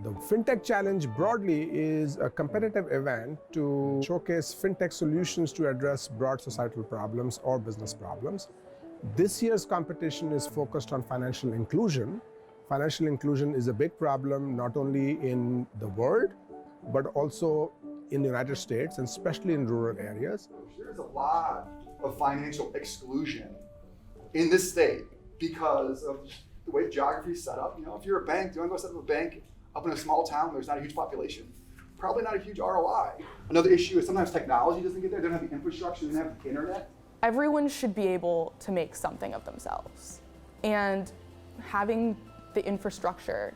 The Fintech Challenge broadly is a competitive event to showcase fintech solutions to address broad societal problems or business problems. This year's competition is focused on financial inclusion. Financial inclusion is a big problem not only in the world, but also in the United States, and especially in rural areas. There's a lot of financial exclusion in this state because of the way geography is set up. You know, if you're a bank, do you want to go set up a bank up in a small town, there's not a huge population, probably not a huge ROI. Another issue is sometimes technology doesn't get there, they don't have the infrastructure, they don't have the internet. Everyone should be able to make something of themselves. And having the infrastructure,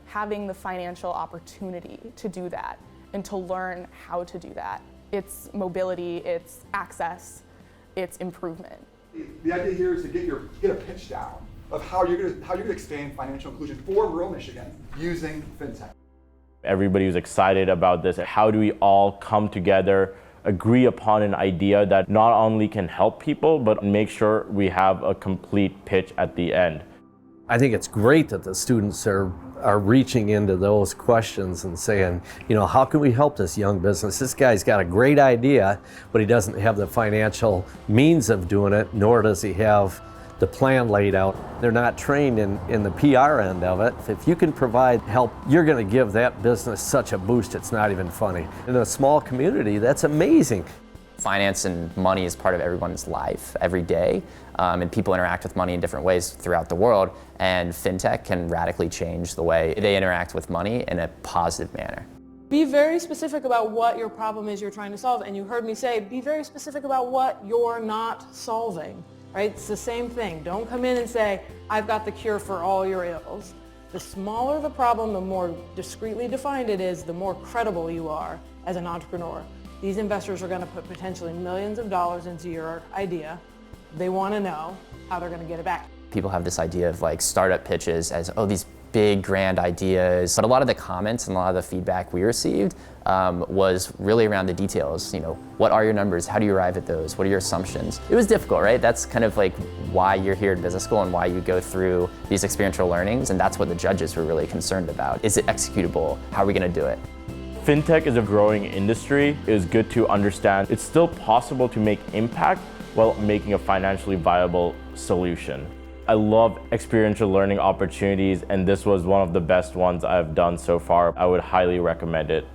having the financial opportunity to do that and to learn how to do that. It's mobility, it's access, it's improvement. The idea here is to get a pitch down of how you're gonna expand financial inclusion for rural Michigan using fintech. Everybody was excited about this. How do we all come together, agree upon an idea that not only can help people, but make sure we have a complete pitch at the end? I think it's great that the students are reaching into those questions and saying, you know, how can we help this young business? This guy's got a great idea, but he doesn't have the financial means of doing it, nor does he have the plan laid out. They're not trained in the PR end of it. If you can provide help, you're going to give that business such a boost, it's not even funny. In a small community, that's amazing. Finance and money is part of everyone's life every day, and people interact with money in different ways throughout the world, and fintech can radically change the way they interact with money in a positive manner. Be very specific about what your problem is you're trying to solve, and you heard me say, be very specific about what you're not solving, right? It's the same thing. Don't come in and say, I've got the cure for all your ills. The smaller the problem, the more discreetly defined it is, the more credible you are as an entrepreneur. These investors are going to put potentially millions of dollars into your idea. They want to know how they're going to get it back. People have this idea of like startup pitches as, oh, these big grand ideas. But a lot of the comments and a lot of the feedback we received was really around the details. You know, what are your numbers? How do you arrive at those? What are your assumptions? It was difficult, right? That's kind of like why you're here in business school and why you go through these experiential learnings. And that's what the judges were really concerned about. Is it executable? How are we going to do it? Fintech is a growing industry. It is good to understand it's still possible to make impact while making a financially viable solution. I love experiential learning opportunities, and this was one of the best ones I've done so far. I would highly recommend it.